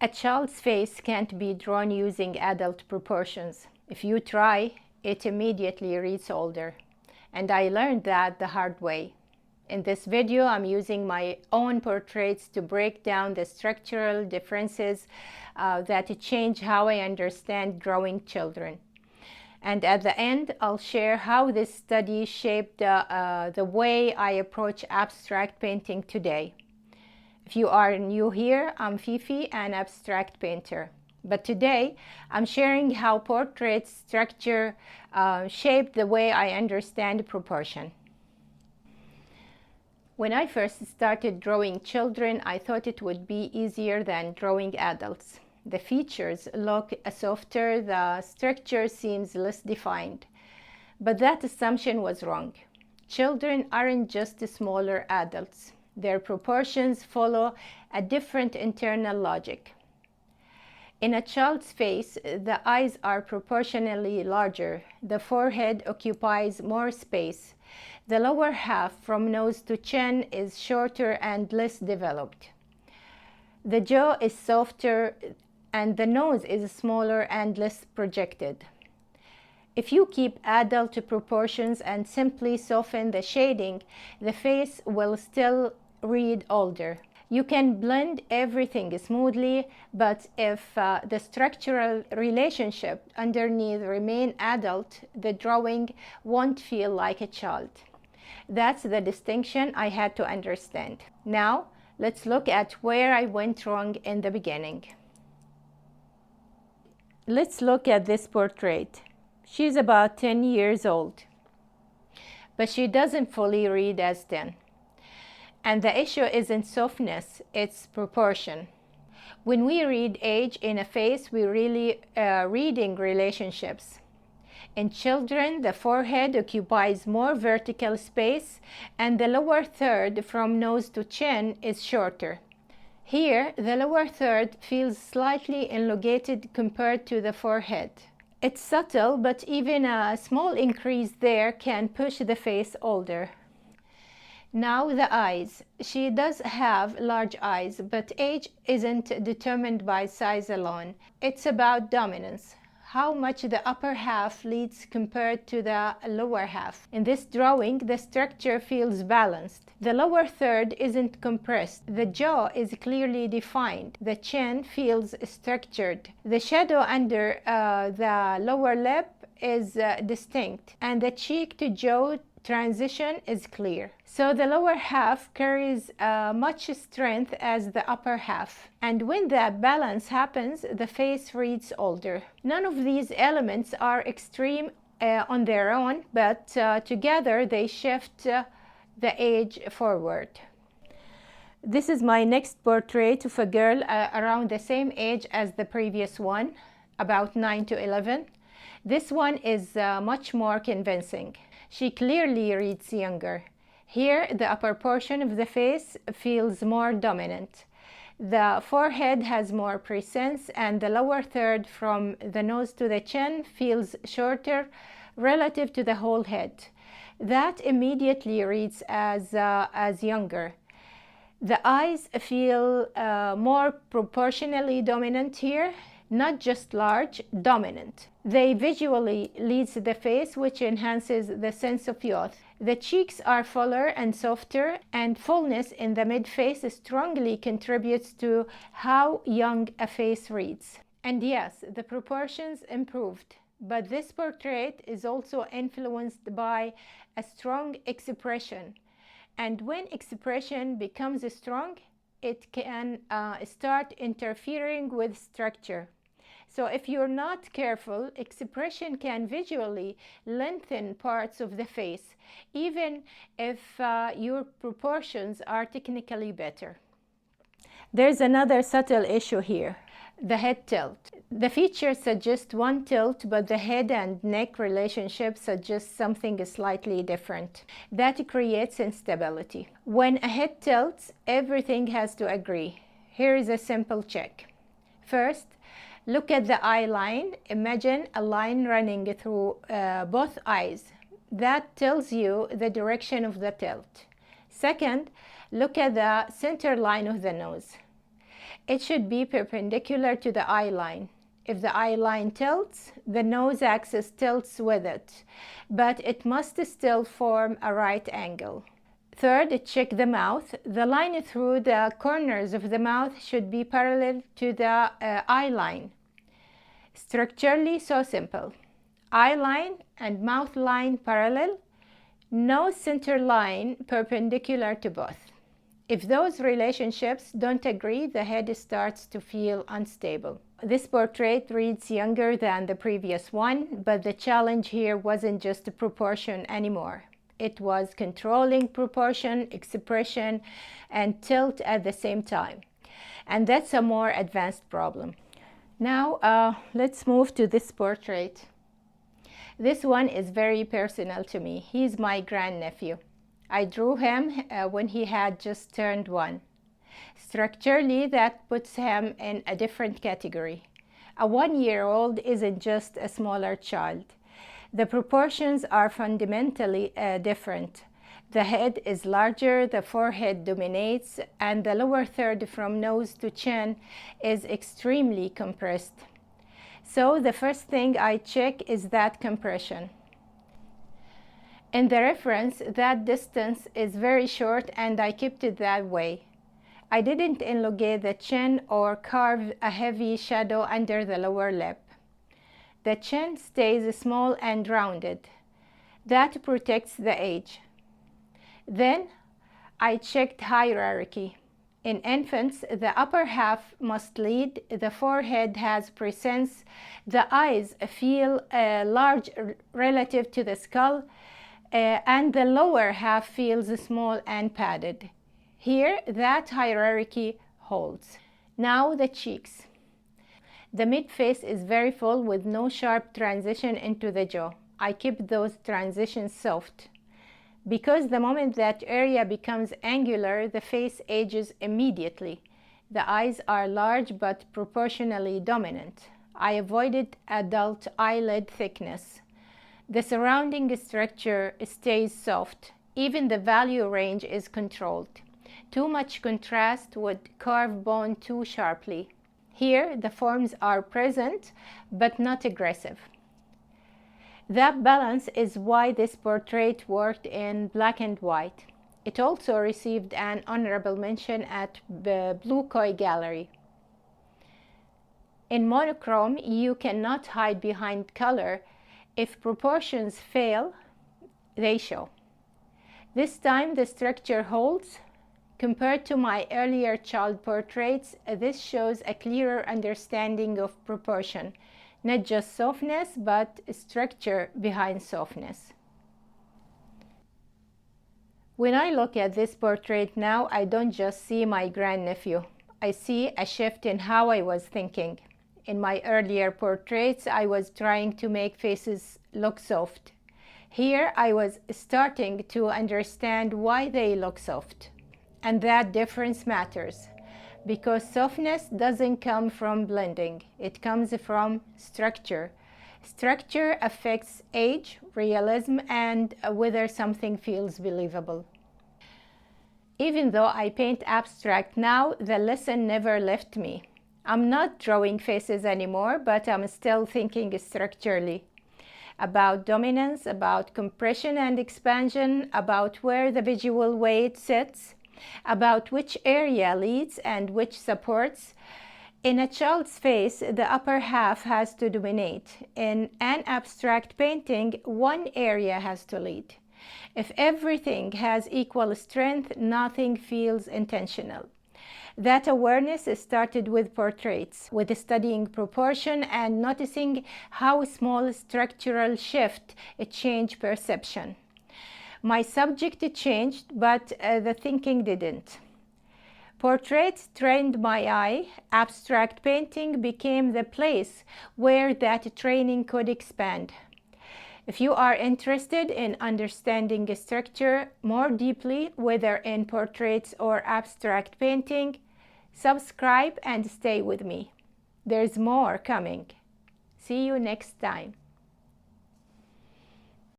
A child's face can't be drawn using adult proportions. If you try, it immediately reads older. And I learned that the hard way. In this video, I'm using my own portraits to break down the structural differences that change how I understand growing children. And at the end, I'll share how this study shaped the way I approach abstract painting today. If you are new here, I'm Fifi, an abstract painter. But today, I'm sharing how portrait structure shaped the way I understand proportion. When I first started drawing children, I thought it would be easier than drawing adults. The features look softer, the structure seems less defined. But that assumption was wrong. Children aren't just smaller adults. Their proportions follow a different internal logic. In a child's face, the eyes are proportionally larger. The forehead occupies more space. The lower half from nose to chin is shorter and less developed. The jaw is softer and the nose is smaller and less projected. If you keep adult proportions and simply soften the shading, the face will still read older. You can blend everything smoothly, but if the structural relationship underneath remain adult, the drawing won't feel like a child. That's the distinction I had to understand. Now, let's look at where I went wrong in the beginning. Let's look at this portrait. She's about 10 years old, but she doesn't fully read as 10. And the issue isn't softness, it's proportion. When we read age in a face, we're really reading relationships. In children, the forehead occupies more vertical space and the lower third from nose to chin is shorter. Here, the lower third feels slightly elongated compared to the forehead. It's subtle, but even a small increase there can push the face older. Now the eyes. She does have large eyes, but age isn't determined by size alone. It's about dominance. How much the upper half leads compared to the lower half. In this drawing, the structure feels balanced. The lower third isn't compressed. The jaw is clearly defined. The chin feels structured. The shadow under the lower lip is distinct, and the cheek to jaw transition is clear. So the lower half carries much strength as the upper half. And when that balance happens, the face reads older. None of these elements are extreme on their own, but together they shift the age forward. This is my next portrait of a girl around the same age as the previous one, about 9 to 11. This one is much more convincing. She clearly reads younger. Here, the upper portion of the face feels more dominant. The forehead has more presence, and the lower third from the nose to the chin feels shorter relative to the whole head. That immediately reads as younger. The eyes feel more proportionally dominant here. Not just large, dominant. They visually lead the face, which enhances the sense of youth. The cheeks are fuller and softer, and fullness in the mid-face strongly contributes to how young a face reads. And yes, the proportions improved, but this portrait is also influenced by a strong expression. And when expression becomes strong, it can start interfering with structure. So if you're not careful, expression can visually lengthen parts of the face, even if your proportions are technically better. There's another subtle issue here, the head tilt. The features suggest one tilt, but the head and neck relationship suggests something slightly different. That creates instability. When a head tilts, everything has to agree. Here is a simple check. First, look at the eye line. Imagine a line running through both eyes. That tells you the direction of the tilt. Second, look at the center line of the nose. It should be perpendicular to the eye line. If the eye line tilts, the nose axis tilts with it, but it must still form a right angle. Third, check the mouth. The line through the corners of the mouth should be parallel to the eye line. Structurally, so simple. Eye line and mouth line parallel, nose center line perpendicular to both. If those relationships don't agree, the head starts to feel unstable. This portrait reads younger than the previous one, but the challenge here wasn't just proportion anymore. It was controlling proportion, expression, and tilt at the same time. And that's a more advanced problem. Now, let's move to this portrait. This one is very personal to me. He's my grandnephew. I drew him when he had just turned 1. Structurally, that puts him in a different category. A 1-year-old isn't just a smaller child. The proportions are fundamentally different. The head is larger, the forehead dominates, and the lower third from nose to chin is extremely compressed. So the first thing I check is that compression. In the reference, that distance is very short and I kept it that way. I didn't elongate the chin or carve a heavy shadow under the lower lip. The chin stays small and rounded. That protects the age. Then I checked hierarchy. In infants, the upper half must lead, the forehead has presence, the eyes feel large relative to the skull, and the lower half feels small and padded. Here, that hierarchy holds. Now the cheeks. The mid-face is very full with no sharp transition into the jaw. I keep those transitions soft. Because the moment that area becomes angular, the face ages immediately. The eyes are large but proportionally dominant. I avoided adult eyelid thickness. The surrounding structure stays soft. Even the value range is controlled. Too much contrast would carve bone too sharply. Here, the forms are present but not aggressive. That balance is why this portrait worked in black and white. It also received an honorable mention at the Blue Koi Gallery. In monochrome, you cannot hide behind color. If proportions fail, they show. This time the structure holds. Compared to my earlier child portraits, this shows a clearer understanding of proportion. Not just softness, but structure behind softness. When I look at this portrait now, I don't just see my grandnephew. I see a shift in how I was thinking. In my earlier portraits, I was trying to make faces look soft. Here, I was starting to understand why they look soft. And that difference matters. Because softness doesn't come from blending, it comes from structure. Structure affects age, realism, and whether something feels believable. Even though I paint abstract now, the lesson never left me. I'm not drawing faces anymore, but I'm still thinking structurally. About dominance, about compression and expansion, about where the visual weight sits, about which area leads and which supports. In a child's face, the upper half has to dominate. In an abstract painting, one area has to lead. If everything has equal strength, nothing feels intentional. That awareness started with portraits, with studying proportion and noticing how small structural shift changed perception. My subject changed, but the thinking didn't. Portraits trained my eye. Abstract painting became the place where that training could expand. If you are interested in understanding structure more deeply, whether in portraits or abstract painting, subscribe and stay with me. There's more coming. See you next time.